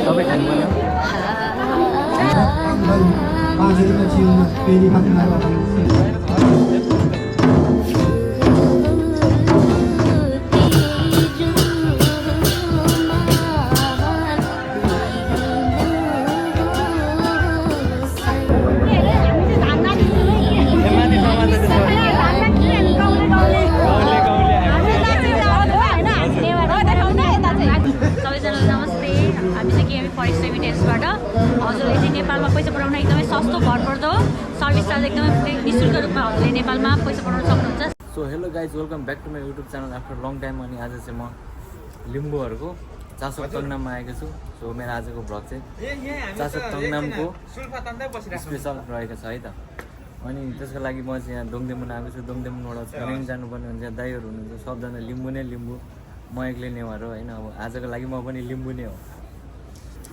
सबै खानु पर्यो हजुरले चाहिँ नेपालमा पैसा पठाउन एकदमै सस्तो भरपर्दो सर्भिस चार्ज एकदमै निःशुल्क रूपमा हजुरले नेपालमा पैसा पठाउन सक्नुहुन्छ। So hello guys welcome back to my YouTube channel after long time. अनि आज चाहिँ म लिम्बूहरूको चासोक तङनाममा आएको छु। सो मेरो आजको भ्लग चाहिँ चासोक तङनामको स्पेसल रहेको छ है त। अनि त्यसको लागि म चाहिँ यहाँ दोङदेमुन आएको छु। दोङदेमुनबाट छोडेङ जानुपर्ने हुन्छ, यहाँ दाइहरू हुनुहुन्छ, सबजना लिम्बू नै लिम्बू, म एक्लै नेवार हो होइन। अब आजको लागि म पनि लिम्बू नै हो।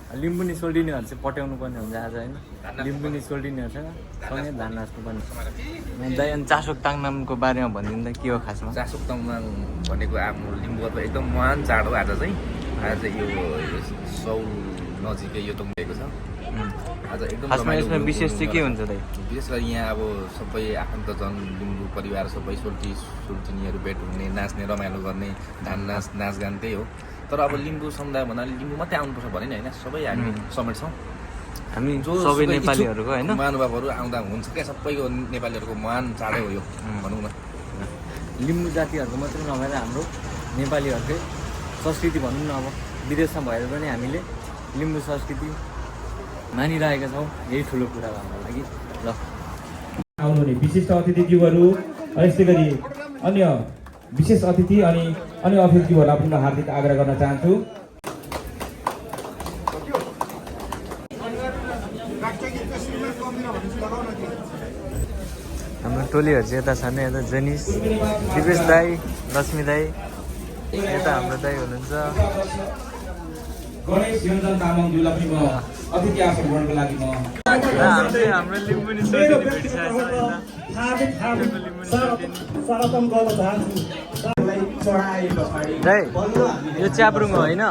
लिम्बुनी सोल्टिनेहरू चाहिँ पट्याउनु पर्ने हुन्छ आज होइन। लिम्बुनी सोल्टिनेहरूसँग सँगै धान नाच्नुपर्ने। दाइ अनि चासोक ताङनामको बारेमा भनिदिनु त के हो खासमा? चासोक ताङनाम भनेको आफ्नो लिम्बूको एकदम महान चाड हो। आज चाहिँ यो सौल नजिकै यो तोङ्गेको छ। आज एकदम खासमा यसमा विशेष चाहिँ के हुन्छ दाइ? विशेष गरी यहाँ अब सबै आफन्तजन लिम्बू परिवार सबै सोल्टिनीहरू भेट हुने, नाच्ने, रमाइलो गर्ने, धान नाचगान त्यही हो। तर अब लिम्बू समुदाय भन्नाले लिम्बू मात्रै आउनुपर्छ भने नि होइन, सबै हामी समेट्छौँ। हामी सबै नेपालीहरूको होइन, महानुभावहरू आउँदा हुन्छ क्या। सबैको नेपालीहरूको महान चाडै हो यो भनौँ न। लिम्बू जातिहरूको मात्रै नभएर हाम्रो नेपालीहरूकै संस्कृति भनौँ न। अब विदेशमा भएर पनि हामीले लिम्बू संस्कृति मानिरहेका छौँ। यही ठुलो कुरा हो हाम्रो लागि। ल आउनुहुने विशिष्ट अतिथिज्यूहरू, यस्तै गरी अन्य विशेष अतिथि अनि अन्य अतिथिज्यूहरूलाई पनि म हार्दिक आग्रह गर्न चाहन्छु। हाम्रो टोलीहरू चाहिँ यता छन्, यता जनिस, दिपेश दाई, लक्ष्मी दाई, यता हाम्रो दाई हुनुहुन्छ। गणेश योन्जन तामाङज्यूलाई पनि म अतिथि आसन ग्रहणको लागि म हाम्रो लिम्बुनी सोल्टिनी भेटिसकेको छ। दाइ यो च्याब्रुङ हो होइन?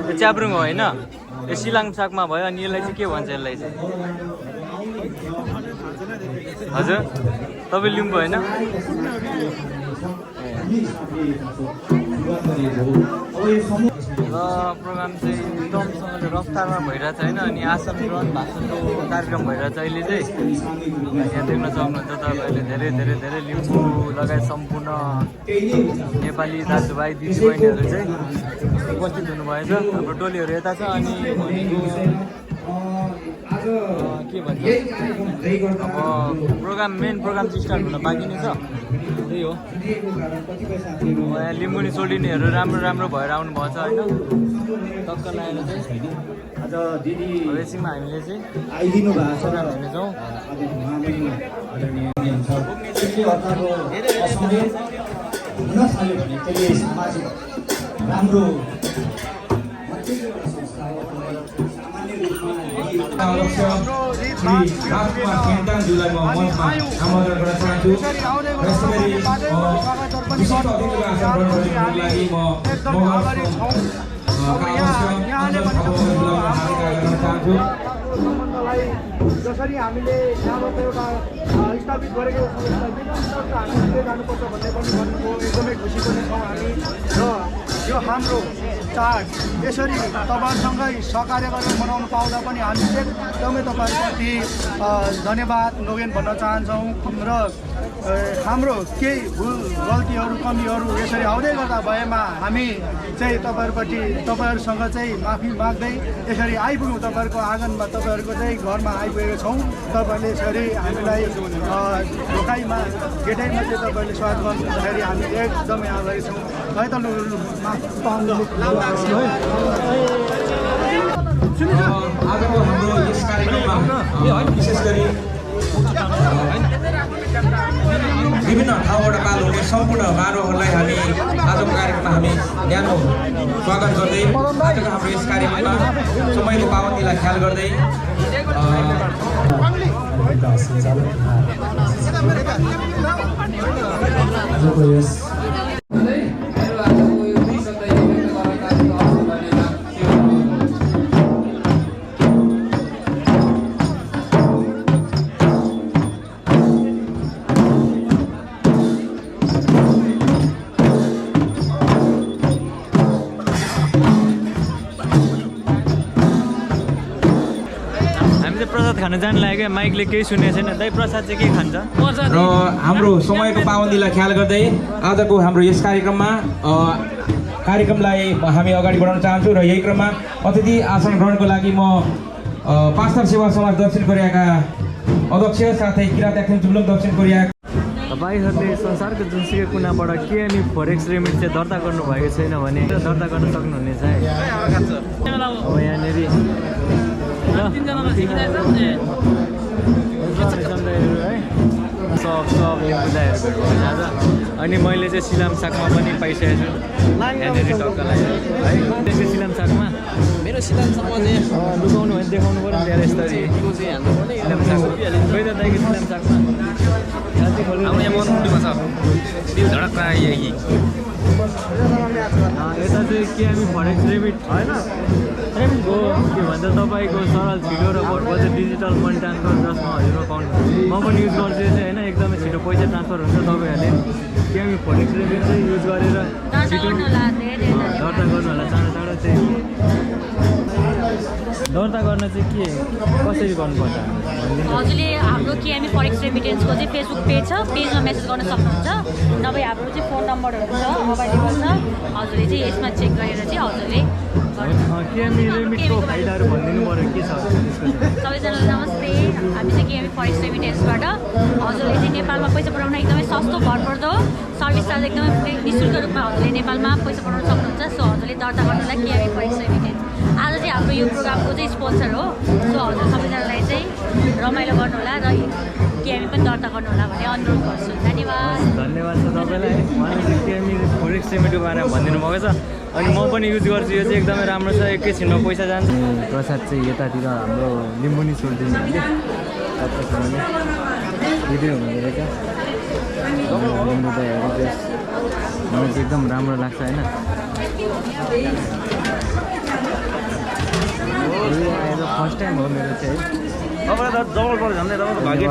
यो च्याब्रुङ हो होइन? यो सिलाङ सागमा भयो। अनि यसलाई चाहिँ के भन्छ? यसलाई चाहिँ हजुर तपाईँ लिम्बू होइन? र प्रोग्राम चाहिँ एकदमसँगले रफ्तारमा भइरहेछ होइन। अनि आसन ग्रहण भाषणको कार्यक्रम भइरहेछ अहिले चाहिँ। यहाँ देख्न सक्नुहुन्छ तपाईँहरूले धेरै धेरै धेरै लिम्बू लगायत सम्पूर्ण नेपाली दाजुभाइ दिदीबहिनीहरू चाहिँ उपस्थित हुनुभएछ। हाम्रो टोलीहरू यता छ। अनि के भन्छ अब मेन प्रोग्राम चाहिँ स्टार्ट हुन बाँकी नै छ। त्यही हो, यहाँ लिम्बुनी सोल्टिनीहरू राम्रो राम्रो भएर आउनुभएको छ होइन। टक्क लगाएर चाहिँ आज एकछिनमा हामीले चाहिँ आइदिनु भएको छ। हेर्नेछौँ। राम्रो ज्यूलाई म मञ्चमा आमन्त्रण गर्न चाहन्छु। यस्तै गरी विशिष्ट अतिथिको आसन ग्रहण गर्नको लागि म चाहन्छु। जसरी हामीले यहाँबाट एउटा स्थापित गरेको हामीले जानुपर्छ भन्ने पनि भनेको एकदमै खुसी पनि छौँ हामी। र यो हाम्रो चाड यसरी तपाईँहरूसँगै सहकार्य गरेर मनाउनु पाउँदा पनि हामी एकदमै तपाईँहरूप्रति धन्यवाद नोगेन भन्न चाहन्छौँ। र हाम्रो केही भुल गल्तीहरू कमीहरू यसरी आउँदै गर्दा भएमा हामी चाहिँ तपाईँहरूसँग चाहिँ माफी माग्दै यसरी आइपुग्यौँ। तपाईँहरूको आँगनमा, तपाईँहरूको चाहिँ घरमा आइपुगेका छौँ। तपाईँहरूले यसरी हामीलाई ढोकाइमा गेटैमा चाहिँ तपाईँहरूले स्वागत गर्दाखेरि हामी एकदमै आभारी छौँ। है त आजको हाम्रो यस कार्यक्रममा विशेष गरी विभिन्न ठाउँबाट पाल हुने सम्पूर्ण बारोहरूलाई हामी आजको कार्यक्रममा हामी न्यानो स्वागत गर्दै आजको हाम्रो यस कार्यक्रममा समयको पाबन्दीलाई ख्याल गर्दै खान जानु लाग्यो माइकले केही सुनेको छैन दाइ प्रसाद चाहिँ के खान्छ र हाम्रो समयको पाबन्दीलाई ख्याल गर्दै आजको हाम्रो यस कार्यक्रमलाई हामी अगाडि बढाउन चाहन्छौँ र यही क्रममा अतिथि आसन ग्रहणको लागि म पास्टर सेवा समाज दक्षिण कोरियाका अध्यक्ष साथै किरात एक्सन जुम्लुङ दक्षिण कोरिया तपाईँहरूले संसारको जुनसुकै कुनाबाट केएमई फरेक्स रेमिट चाहिँ दर्ता गर्नुभएको छैन भने दर्ता गर्न सक्नुहुनेछ है अब यहाँनिर है सब बुझाइहरू भेट्नु आज अनि मैले चाहिँ सिलाम सागमा पनि पाइसकेको छु यहाँनिर टक्क लाग्यो है त्यसको सिलाम सागमा मेरो सिद्धान्तमा चाहिँ लुकाउनु भने देखाउनु पऱ्यो नि धेरै यस्तरी सिलाम साग कोही त दाइको सिलाम सागमा हाम्रो यहाँ मनमुडीमा छ त्यो झडक्क यही यता चाहिँ केएमई फरेक्स रेमिट होइन रेमिट हो के भन्छ तपाईँको सरल छिटो र भरपर्दो डिजिटल मनी ट्रान्सफर जसमा हजुरमा पाउनु म पनि युज गर्छु चाहिँ होइन एकदमै छिटो पैसा ट्रान्सफर हुन्छ तपाईँहरूले केएमई फरेक्स रेमिट चाहिँ युज गरेर छिटो दर्ता गर्नु होला चाँडो चाँडो चाहिँ दर्ता गर्न चाहिँ के कसरी गर्नुपर्छ हजुरले हाम्रो केएमई फरेक्स रेमिटेन्सको चाहिँ फेसबुक पेज छ पेजमा मेसेज गर्न सक्नुहुन्छ नभए हाम्रो चाहिँ फोन नम्बरहरू छ अभाइलेबल छ हजुरले चाहिँ यसमा चेक गरेर चाहिँ हजुरले केएमई रेमिटको फाइदाहरू भनिदिनु पऱ्यो के छ सबैजनालाई नमस्ते हामी चाहिँ केएमई फरेक्स रेमिटेन्सबाट हजुरले चाहिँ नेपालमा पैसा पठाउन एकदमै सस्तो भरपर्दो सर्भिस चार्ज एकदमै निःशुल्क रूपमा हजुरले नेपालमा पैसा पठाउन सक्नुहुन्छ सो हजुरले दर्ता गर्नुलाई केएमई फरेक्स रेमिटेन्स आज चाहिँ हाम्रो यो प्रोग्रामको चाहिँ स्पोन्सर हो सो हजुर सबैजनालाई चाहिँ रमाइलो गर्नुहोला र केएमई पनि दर्ता गर्नुहोला भन्ने अनुरोध गर्छु धन्यवाद धन्यवाद छ तपाईँलाई उहाँले चाहिँ केएमई फरेक्स रेमिटको बारेमा भनिदिनु भएको छ अनि म पनि युज गर्छु यो चाहिँ एकदमै राम्रो छ एकैछिनमा पैसा जान्छ प्रसाद चाहिँ यतातिर हाम्रो लिम्बुनी सोल्टिन्छ कि यति हुँदो रहेछ लिम्बू दाईहरू चाहिँ मलाई चाहिँ एकदम राम्रो लाग्छ होइन फर्स्ट टाइम हो मेरो चाहिँ तपाईँलाई त जमल पर्छ झन्डै तपाईँ भाग्य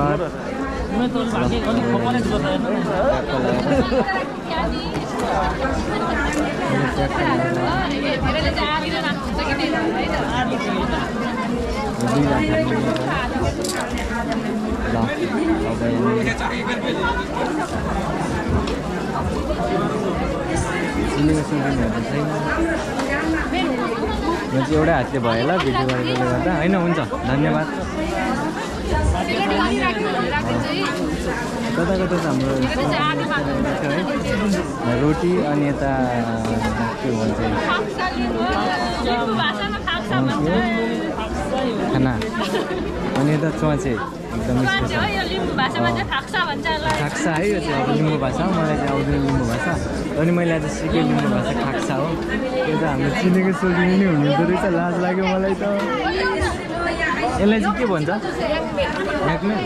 यो चाहिँ एउटा हातले भयो ल भिडियो गरेकोले गर्दा होइन हुन्छ धन्यवाद कता कता त हाम्रो है रोटी अनि यता के भन्छ खाना अनि यता च्वाचे एकदमै खाक्सा है यो चाहिँ अब लिम्बू भाषा मलाई चाहिँ आउँदैन लिम्बू भाषा अनि मैले आज सिकेँ लिम्बू भाषा खाक्सा हो त्यो त हाम्रो चिनेको सोल्टिनी नै हुनुहुँदो रहेछ लाज लाग्यो मलाई त यसलाई चाहिँ के भन्छ ह्याकमै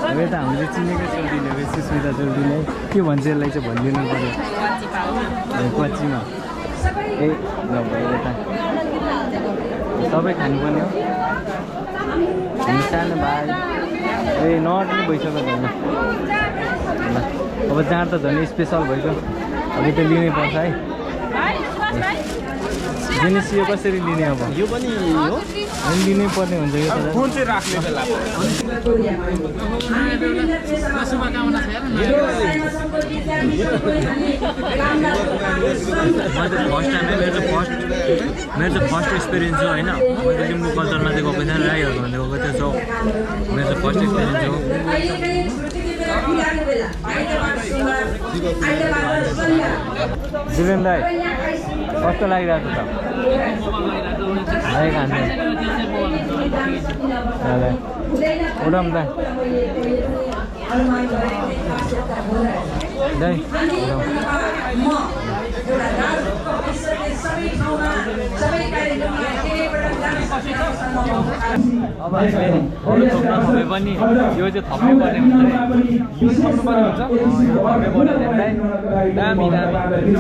अब यता हामीले चिनेको सोल्टिनी हो सुस्मिता सोल्टिनी के भन्छ यसलाई चाहिँ भनिदिनु पऱ्यो क्वाचीमा ए ल भयो यता सबै खानुपर्ने हो हामी सानो भाइ ए नअट्ने भइसक्यो झन् ल अब जाँड त झन् स्पेसल भइसक्यो अब त लिनै पर्छ है जिनिस यो कसरी लिने अब यो पनि हो अनि लिनै पर्ने हुन्छ यो त फोन चाहिँ राख्ने बेला मेरो चाहिँ फर्स्ट एक्सपिरियन्स हो होइन मैले लिम्बू कल्चरमा चाहिँ गएको थिएँ राईहरूको भन्दा गएको थियो सो मेरो चाहिँ फर्स्ट एक्सपिरियन्स हो दिवेन दाई कस्तो लागिरहेको छ भाइ खान्छ उडाम दाई दाई अब फेरि अरू थप्न थपे पनि यो चाहिँ थप्नै पर्ने हुन्छ यो थप्नुपर्ने हुन्छ थप्नै पर्ने दामी दामी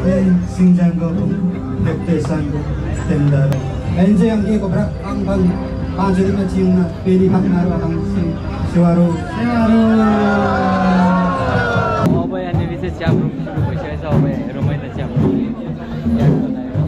Xinjiang Lekte Sang Tenda Enje yang dia kobra ang bang panjari na cium na peri hak naru ang siwaro अब यहाँनिर चाहिँ च्याब्रुङ सुरु भइसकेको छ अब हेरौँ है त च्याब्रुङ याद बनायो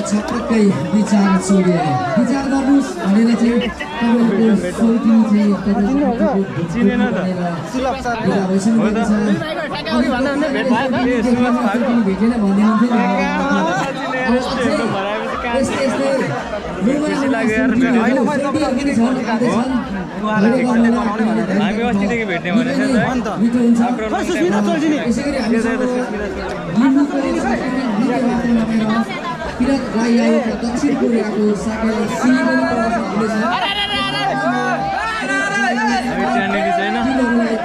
छपक्कै विचार चोरे विचार गर्नुहोस् भनेर चाहिँ तपाईँको सोल्टी चाहिँ भेटेन हामी अस्तिदेखि भेट्ने किरात राई आयोगका दक्षिण कोरियाको शाखालाई सिली पनि प्रदर्शन हुँदैछ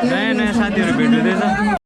नयाँ नयाँ साथीहरू भेट हुँदैछ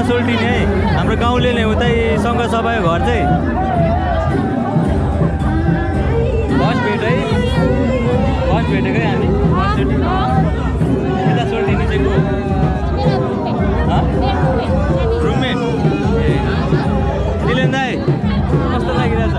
सोल्टिने है हाम्रो गाउँले नै उतै सङ्घ सभाको घर चाहिँ फर्स्ट भेट है फर्स्ट भेटेकै हामी यता सोल्टिने चाहिँ को रुममेट ए दिलेन दाइ कस्तो लागिरहेछ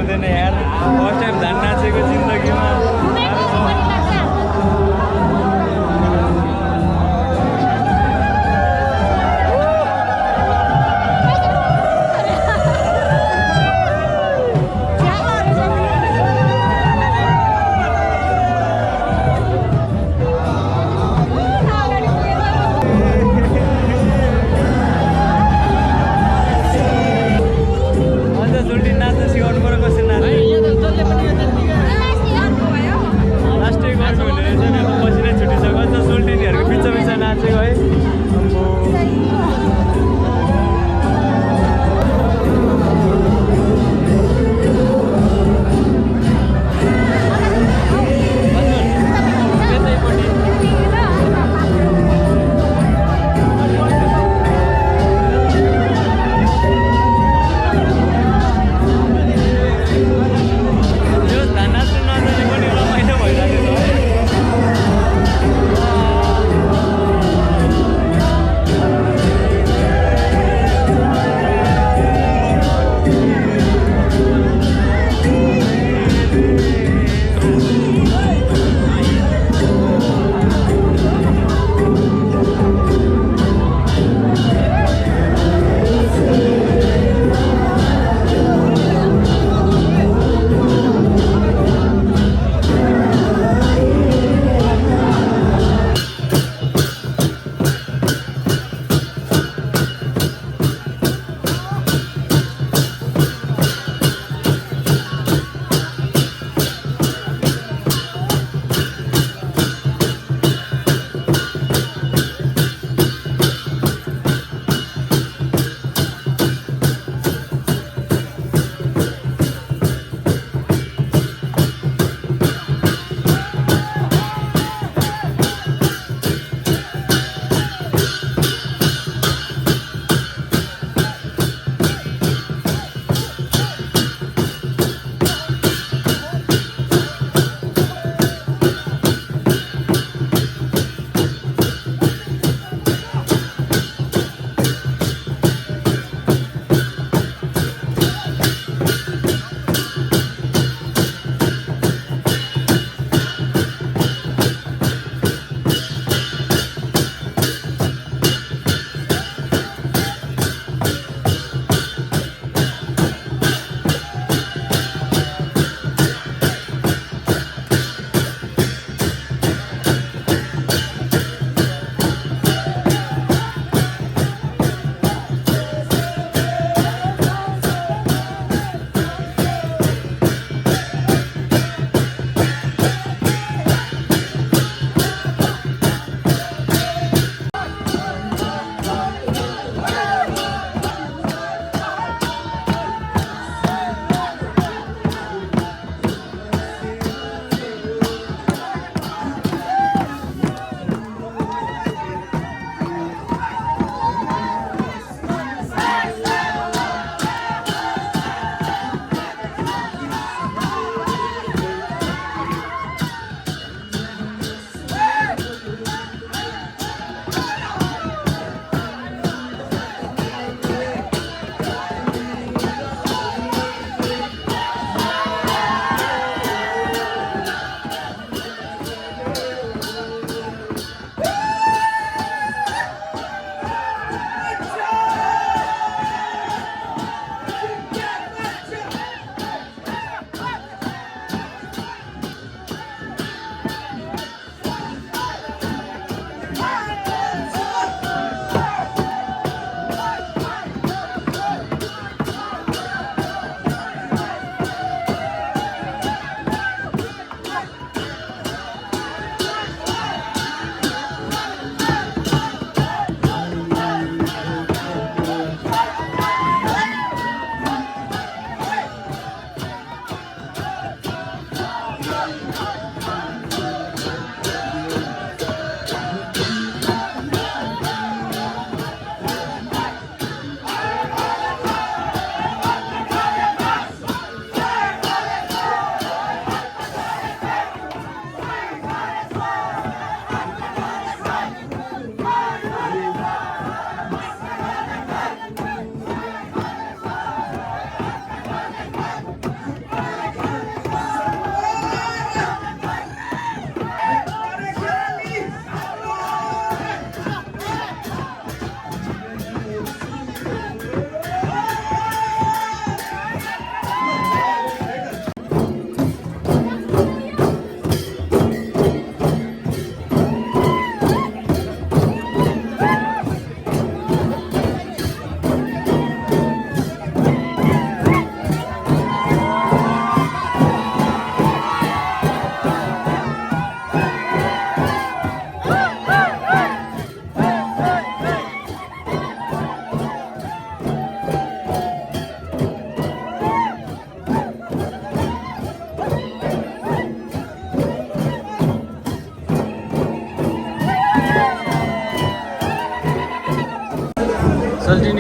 हुँदैन यार फर्स्ट टाइम धान नाचेको जिन्दगीमा अझ जुल्टी नाच्न सिकाउनु पऱ्यो कसरी नाच्ने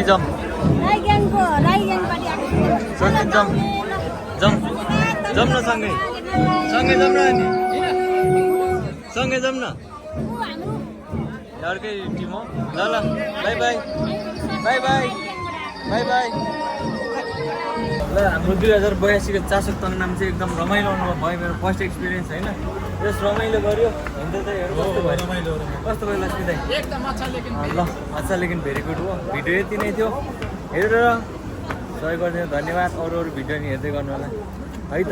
जाउँ सँगै जाउँ जाउँ न सँगै जाउँ न अनि सँगै जाउँ न अर्कै टिम हो ल ल by by by by by by ल हाम्रो 2082 को चासोक तङ्नाम चाहिँ एकदम रमाइलो अनुभव भयो मेरो फर्स्ट एक्सपिरियन्स होइन जस रमाइलो गऱ्यो हुन्छ त हेर कस्तो भयो लक्ष्मी दाइ ल अच्छा लेकिन भेरी गुड हो भिडियो यति नै थियो हेरेर सहयोग गरिदिनु धन्यवाद अरू भिडियो नि हेर्दै गर्नु होला है त